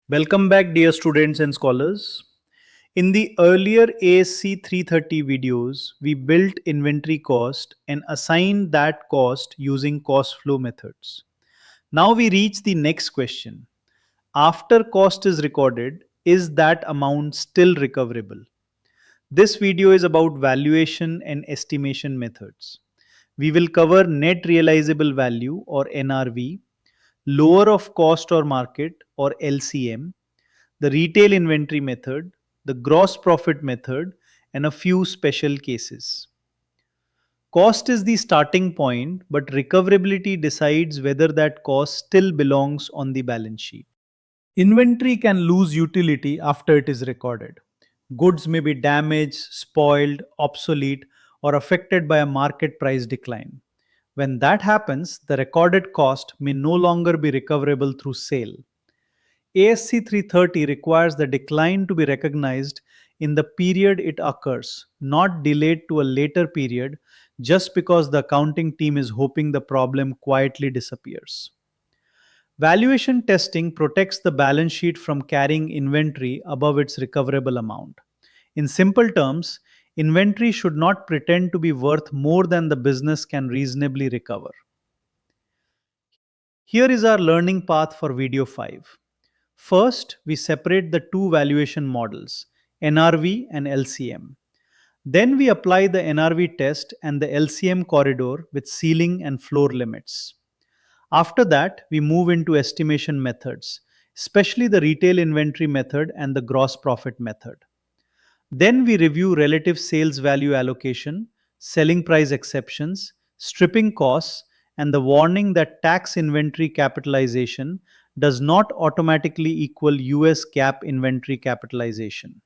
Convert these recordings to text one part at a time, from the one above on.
Welcome back, dear students and scholars. In the earlier ASC 330 videos, we built inventory cost and assigned that cost using cost flow methods. Now we reach the next question. After cost is recorded, is that amount still recoverable? This video is about valuation and estimation methods. We will cover net realizable value or NRV, lower of cost or market or LCM, the retail inventory method, the gross profit method, and a few special cases. Cost is the starting point, but recoverability decides whether that cost still belongs on the balance sheet. Inventory can lose utility after it is recorded. Goods may be damaged, spoiled, obsolete, or affected by a market price decline. When that happens, the recorded cost may no longer be recoverable through sale. ASC 330 requires the decline to be recognized in the period it occurs, not delayed to a later period just because the accounting team is hoping the problem quietly disappears. Valuation testing protects the balance sheet from carrying inventory above its recoverable amount. In simple terms, inventory should not pretend to be worth more than the business can reasonably recover. Here is our learning path for video 5. First, we separate the two valuation models, NRV and LCM. Then we apply the NRV test and the LCM corridor with ceiling and floor limits. After that, we move into estimation methods, especially the retail inventory method and the gross profit method. Then we review relative sales value allocation, selling price exceptions, stripping costs, and the warning that tax inventory capitalization does not automatically equal US GAAP inventory capitalization.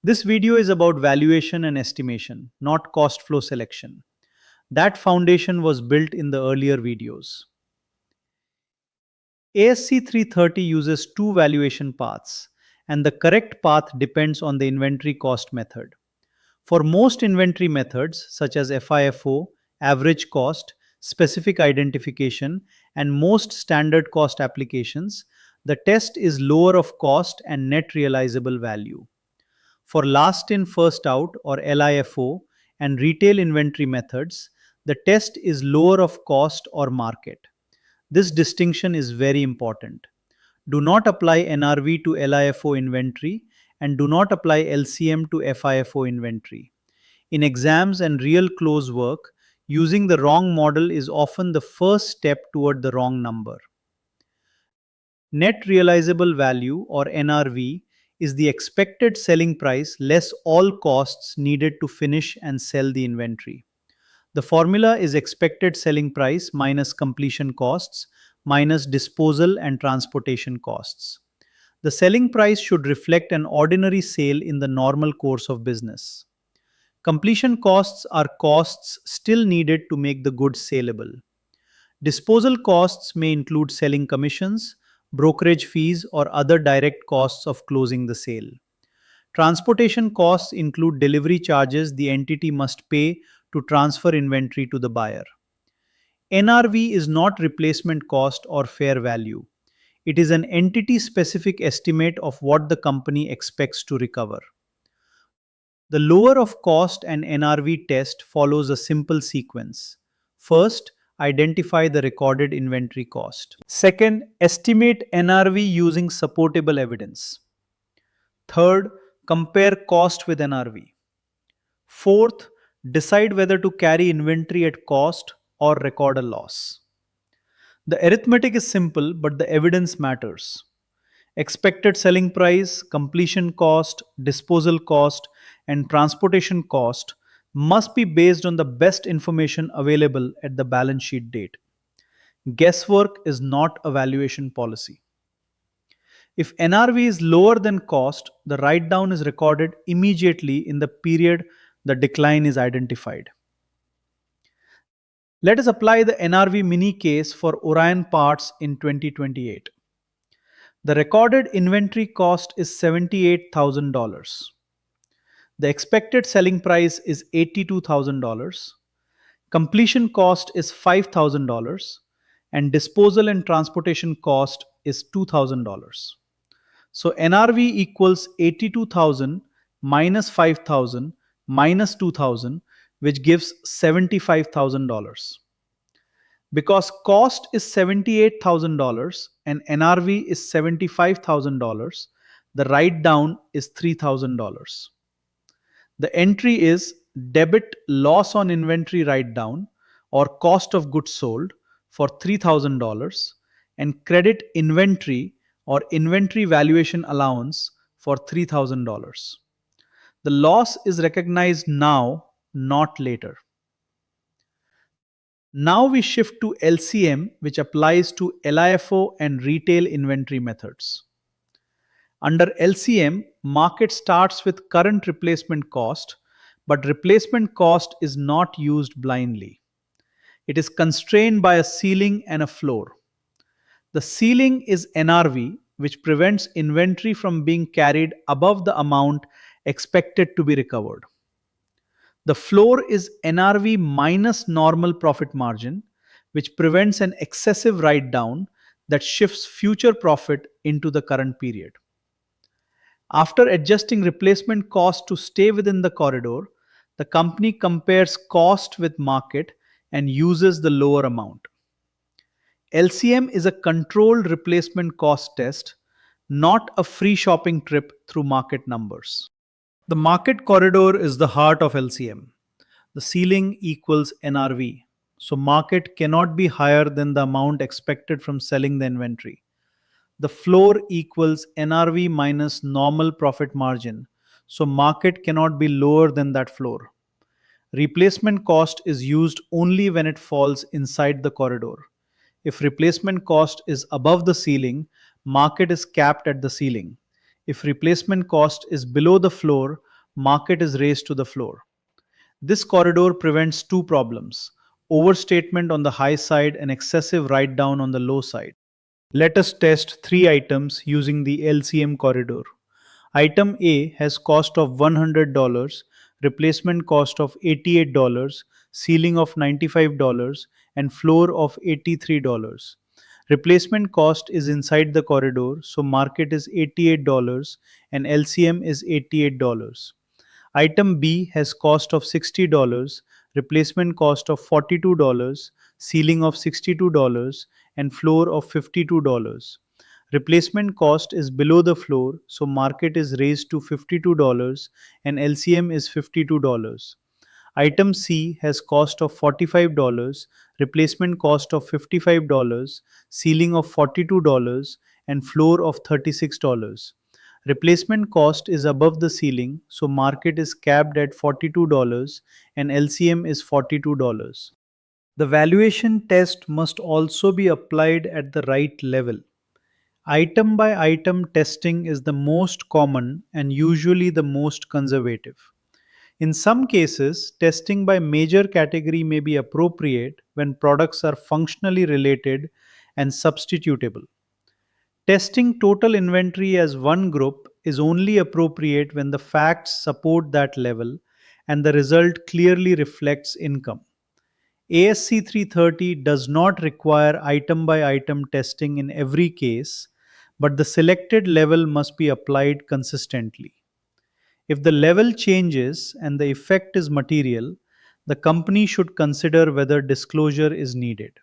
This video is about valuation and estimation, not cost flow selection. That foundation was built in the earlier videos. ASC 330 uses two valuation paths, and the correct path depends on the inventory cost method. For most inventory methods, such as FIFO, average cost, specific identification, and most standard cost applications, the test is lower of cost and net realizable value. For last in, first out or LIFO and retail inventory methods, the test is lower of cost or market. This distinction is very important. Do not apply NRV to LIFO inventory and do not apply LCM to FIFO inventory. In exams and real close work, using the wrong model is often the first step toward the wrong number. Net realizable value or NRV is the expected selling price less all costs needed to finish and sell the inventory. The formula is expected selling price minus completion costs minus disposal and transportation costs. The selling price should reflect an ordinary sale in the normal course of business. Completion costs are costs still needed to make the goods saleable. Disposal costs may include selling commissions, brokerage fees, or other direct costs of closing the sale. Transportation costs include delivery charges the entity must pay to transfer inventory to the buyer. NRV is not replacement cost or fair value. It is an entity-specific estimate of what the company expects to recover. The lower of cost and NRV test follows a simple sequence. First, identify the recorded inventory cost. Second, estimate NRV using supportable evidence. Third, compare cost with NRV. Fourth, decide whether to carry inventory at cost or record a loss. The arithmetic is simple, but the evidence matters. Expected selling price, completion cost, disposal cost, and transportation cost must be based on the best information available at the balance sheet date. Guesswork is not a valuation policy. If NRV is lower than cost, the write down is recorded immediately in the period the decline is identified. Let us apply the NRV Mini Case for Orion parts in 2028. The recorded inventory cost is $78,000. The expected selling price is $82,000. Completion cost is $5,000 and disposal and transportation cost is $2,000. So NRV equals 82,000 minus 5,000 minus 2,000, which gives $75,000. Because cost is $78,000 and NRV is $75,000, the write down is $3,000. The entry is debit loss on inventory write down or cost of goods sold for $3,000 and credit inventory or inventory valuation allowance for $3,000. The loss is recognized now, not later. Now we shift to LCM, which applies to LIFO and retail inventory methods. Under LCM, market starts with current replacement cost, but replacement cost is not used blindly. It is constrained by a ceiling and a floor. The ceiling is NRV, which prevents inventory from being carried above the amount expected to be recovered. The floor is NRV minus normal profit margin, which prevents an excessive write down that shifts future profit into the current period. After adjusting replacement cost to stay within the corridor, the company compares cost with market and uses the lower amount. LCM is a controlled replacement cost test, not a free shopping trip through market numbers. The market corridor is the heart of LCM. The ceiling equals NRV. So market cannot be higher than the amount expected from selling the inventory. The floor equals NRV minus normal profit margin. So market cannot be lower than that floor. Replacement cost is used only when it falls inside the corridor. If replacement cost is above the ceiling, market is capped at the ceiling. If replacement cost is below the floor, market is raised to the floor. This corridor prevents two problems: overstatement on the high side and excessive write down on the low side. Let us test three items using the LCM corridor. Item A has cost of $100, replacement cost of $88, ceiling of $95, and floor of $83. Replacement cost is inside the corridor, so market is $88 and LCM is $88. Item B has cost of $60, replacement cost of $42, ceiling of $62, and floor of $52. Replacement cost is below the floor, so market is raised to $52 and LCM is $52. Item C has cost of $45, replacement cost of $55, ceiling of $42, and floor of $36. Replacement cost is above the ceiling, so market is capped at $42 and LCM is $42. The valuation test must also be applied at the right level. Item by item testing is the most common and usually the most conservative. In some cases, testing by major category may be appropriate when products are functionally related and substitutable. Testing total inventory as one group is only appropriate when the facts support that level and the result clearly reflects income. ASC 330 does not require item by item testing in every case, but the selected level must be applied consistently. If the level changes and the effect is material, the company should consider whether disclosure is needed.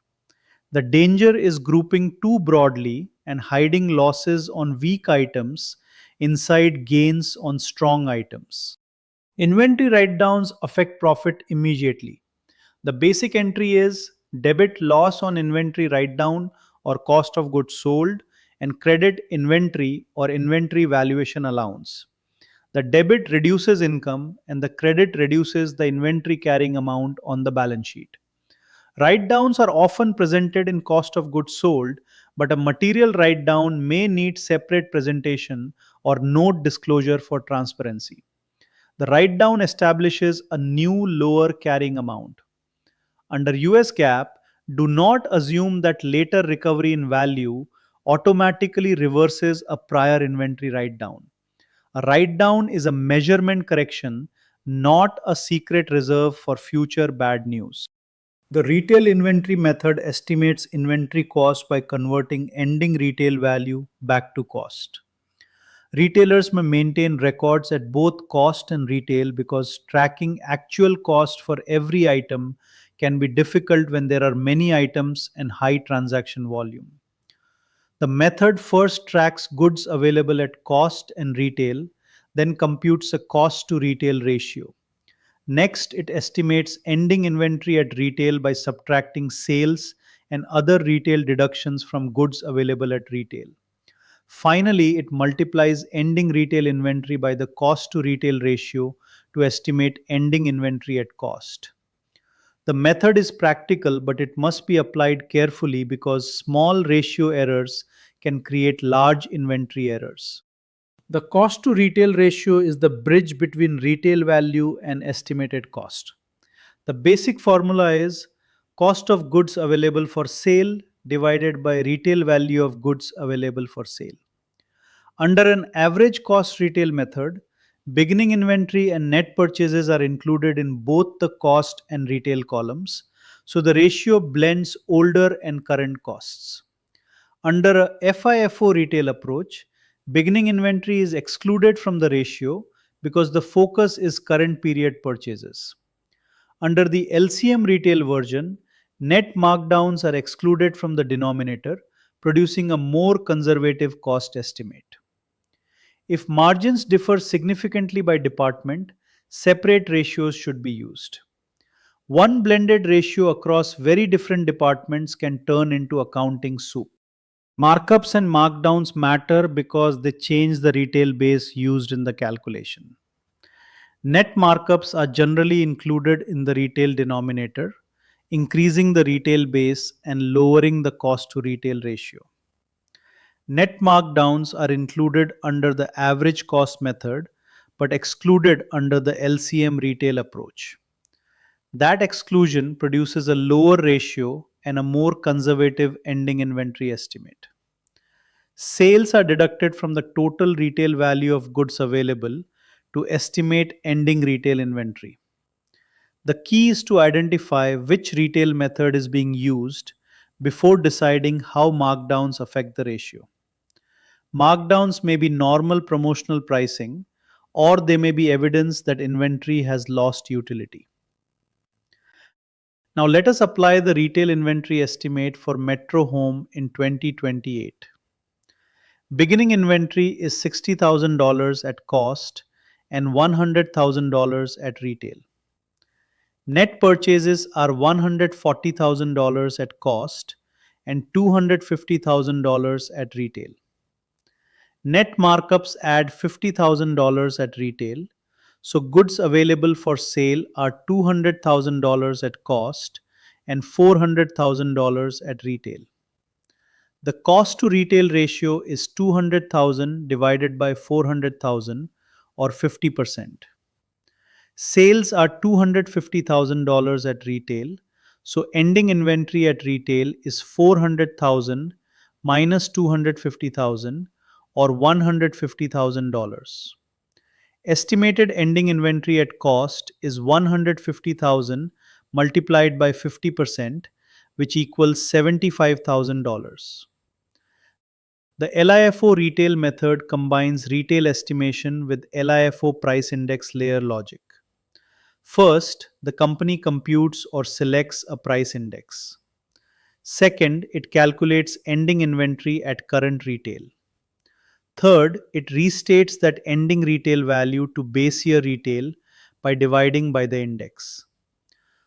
The danger is grouping too broadly and hiding losses on weak items inside gains on strong items. Inventory write downs affect profit immediately. The basic entry is debit loss on inventory write down or cost of goods sold and credit inventory or inventory valuation allowance. The debit reduces income and the credit reduces the inventory carrying amount on the balance sheet. Write downs are often presented in cost of goods sold, but a material write down may need separate presentation or note disclosure for transparency. The write down establishes a new lower carrying amount. Under US GAAP, do not assume that later recovery in value automatically reverses a prior inventory write down. A write down is a measurement correction, not a secret reserve for future bad news. The retail inventory method estimates inventory cost by converting ending retail value back to cost. Retailers may maintain records at both cost and retail because tracking actual cost for every item can be difficult when there are many items and high transaction volume. The method first tracks goods available at cost and retail, then computes a cost to retail ratio. Next, it estimates ending inventory at retail by subtracting sales and other retail deductions from goods available at retail. Finally, it multiplies ending retail inventory by the cost to retail ratio to estimate ending inventory at cost. The method is practical, but it must be applied carefully because small ratio errors can create large inventory errors. The cost to retail ratio is the bridge between retail value and estimated cost. The basic formula is cost of goods available for sale divided by retail value of goods available for sale. Under an average cost retail method, beginning inventory and net purchases are included in both the cost and retail columns, so the ratio blends older and current costs. Under a FIFO retail approach, beginning inventory is excluded from the ratio because the focus is current period purchases. Under the LCM retail version, net markdowns are excluded from the denominator, producing a more conservative cost estimate. If margins differ significantly by department, separate ratios should be used. One blended ratio across very different departments can turn into accounting soup. Markups and markdowns matter because they change the retail base used in the calculation. Net markups are generally included in the retail denominator, increasing the retail base and lowering the cost to retail ratio. Net markdowns are included under the average cost method but excluded under the LCM retail approach. That exclusion produces a lower ratio and a more conservative ending inventory estimate. Sales are deducted from the total retail value of goods available to estimate ending retail inventory. The key is to identify which retail method is being used before deciding how markdowns affect the ratio. Markdowns may be normal promotional pricing, or they may be evidence that inventory has lost utility. Now, let us apply the retail inventory estimate for Metro Home in 2028. Beginning inventory is $60,000 at cost and $100,000 at retail. Net purchases are $140,000 at cost and $250,000 at retail. Net markups add $50,000 at retail, so goods available for sale are $200,000 at cost and $400,000 at retail. The cost to retail ratio is 200,000 divided by 400,000 or 50%. Sales are $250,000 at retail, so ending inventory at retail is 400,000 minus 250,000 or $150,000. Estimated ending inventory at cost is 150,000 multiplied by 50%, which equals $75,000. The LIFO retail method combines retail estimation with LIFO price index layer logic. First, the company computes or selects a price index. Second, it calculates ending inventory at current retail. Third, it restates that ending retail value to base year retail by dividing by the index.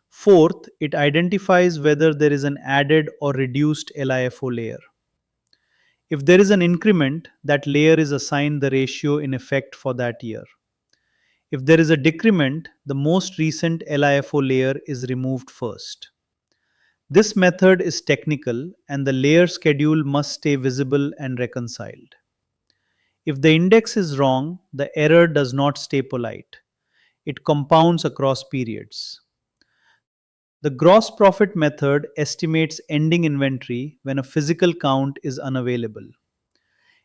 Fourth, it identifies whether there is an added or reduced LIFO layer. If there is an increment, that layer is assigned the ratio in effect for that year. If there is a decrement, the most recent LIFO layer is removed first. This method is technical and the layer schedule must stay visible and reconciled. If the index is wrong, the error does not stay polite. It compounds across periods. The gross profit method estimates ending inventory when a physical count is unavailable.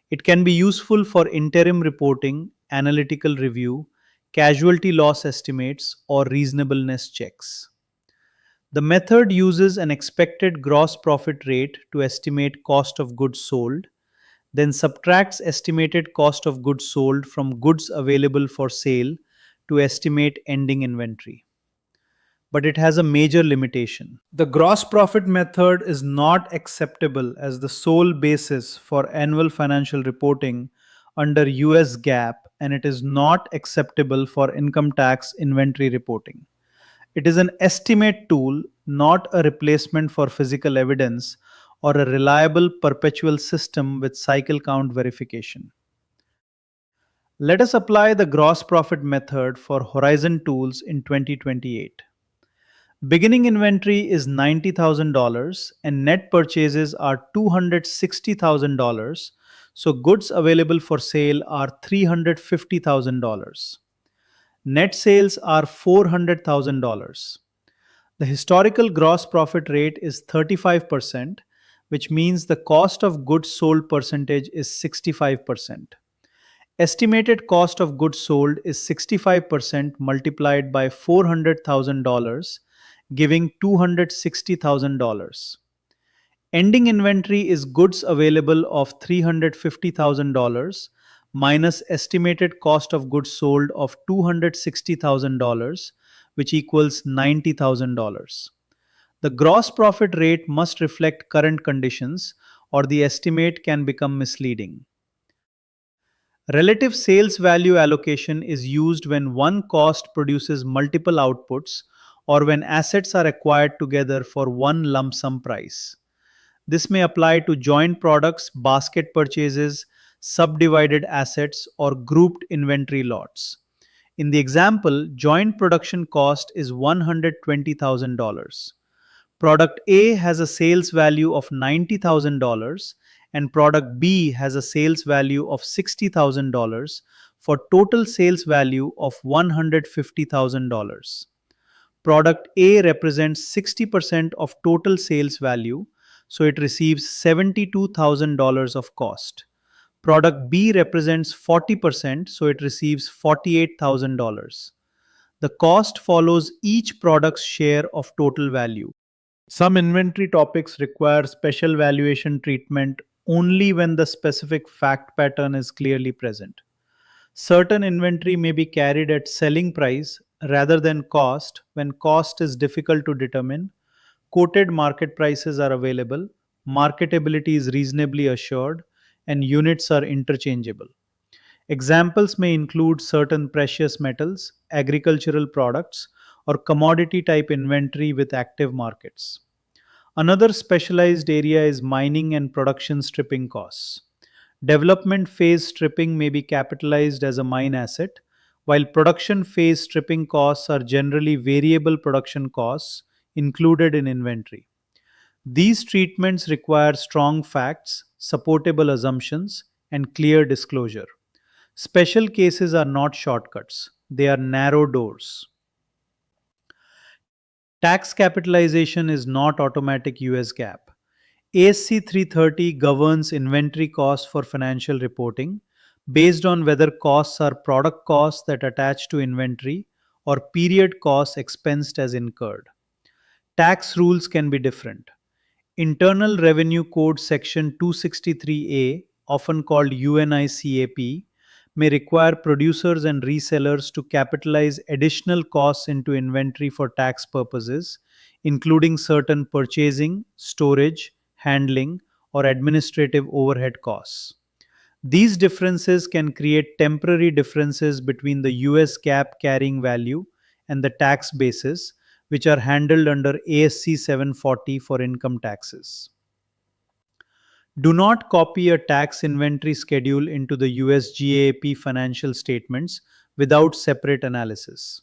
It can be useful for interim reporting, analytical review, casualty loss estimates, or reasonableness checks. The method uses an expected gross profit rate to estimate cost of goods sold, then subtracts estimated cost of goods sold from goods available for sale to estimate ending inventory. But it has a major limitation. The gross profit method is not acceptable as the sole basis for annual financial reporting under US GAAP, and it is not acceptable for income tax inventory reporting. It is an estimate tool, not a replacement for physical evidence or a reliable perpetual system with cycle count verification. Let us apply the gross profit method for Horizon tools in 2028. Beginning inventory is $90,000 and net purchases are $260,000, so goods available for sale are $350,000. Net sales are $400,000. The historical gross profit rate is 35%, which means the cost of goods sold percentage is 65%. Estimated cost of goods sold is 65% multiplied by $400,000, giving $260,000. Ending inventory is goods available of $350,000 minus estimated cost of goods sold of $260,000, which equals $90,000. The gross profit rate must reflect current conditions, or the estimate can become misleading. Relative sales value allocation is used when one cost produces multiple outputs or when assets are acquired together for one lump sum price. This may apply to joint products, basket purchases, subdivided assets, or grouped inventory lots. In the example, joint production cost is $120,000. Product A has a sales value of $90,000 and product B has a sales value of $60,000 for total sales value of $150,000. Product A represents 60% of total sales value, so it receives $72,000 of cost. Product B represents 40%, so it receives $48,000. The cost follows each product's share of total value. Some inventory topics require special valuation treatment only when the specific fact pattern is clearly present. Certain inventory may be carried at selling price rather than cost when cost is difficult to determine, quoted market prices are available, marketability is reasonably assured, and units are interchangeable. Examples may include certain precious metals, agricultural products, or commodity type inventory with active markets. Another specialized area is mining and production stripping costs. Development phase stripping may be capitalized as a mine asset, while production phase stripping costs are generally variable production costs included in inventory. These treatments require strong facts, supportable assumptions, and clear disclosure. Special cases are not shortcuts, they are narrow doors. Tax capitalization is not automatic US GAAP. ASC 330 governs inventory costs for financial reporting based on whether costs are product costs that attach to inventory or period costs expensed as incurred. Tax rules can be different. Internal Revenue Code Section 263A, often called UNICAP, may require producers and resellers to capitalize additional costs into inventory for tax purposes, including certain purchasing, storage, handling, or administrative overhead costs. These differences can create temporary differences between the US GAAP carrying value and the tax basis, which are handled under ASC 740 for income taxes. Do not copy a tax inventory schedule into the US GAAP financial statements without separate analysis.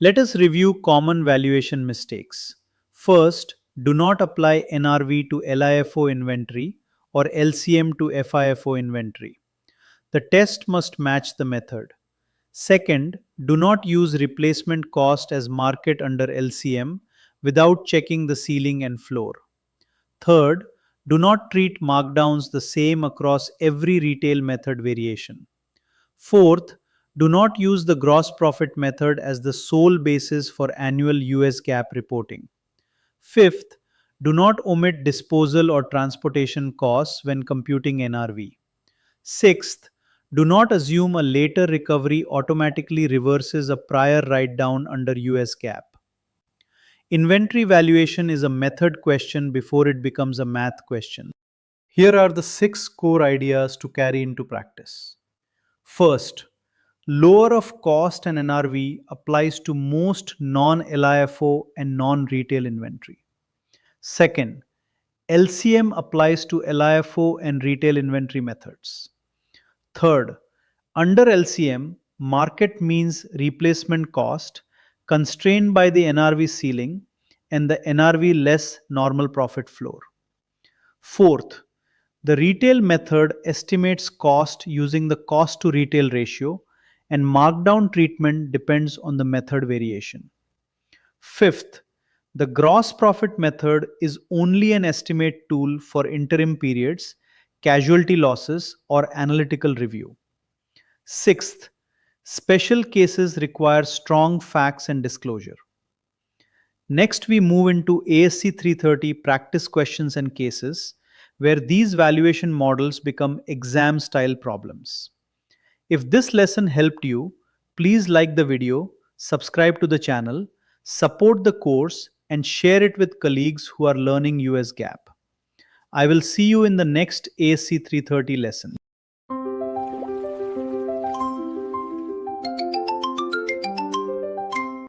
Let us review common valuation mistakes. First, do not apply NRV to LIFO inventory or LCM to FIFO inventory. The test must match the method. Second, do not use replacement cost as market under LCM without checking the ceiling and floor. Third, do not treat markdowns the same across every retail method variation. Fourth, do not use the gross profit method as the sole basis for annual US GAAP reporting. Fifth, Do not omit disposal or transportation costs when computing NRV. Sixth, do not assume a later recovery automatically reverses a prior write down under US GAAP. Inventory valuation is a method question before it becomes a math question. Here are the 6 core ideas to carry into practice. First, lower of cost and NRV applies to most non-LIFO and non-retail inventory. Second, LCM applies to LIFO and retail inventory methods. Third, under LCM, market means replacement cost constrained by the NRV ceiling and the NRV less normal profit floor. Fourth, the retail method estimates cost using the cost to retail ratio, and markdown treatment depends on the method variation. Fifth, the gross profit method is only an estimate tool for interim periods, casualty losses, or analytical review. Sixth, special cases require strong facts and disclosure. Next, we move into ASC 330 practice questions and cases, where these valuation models become exam style problems. If this lesson helped you, please like the video, subscribe to the channel, support the course, and share it with colleagues who are learning US GAAP. I will see you in the next ASC 330 lesson.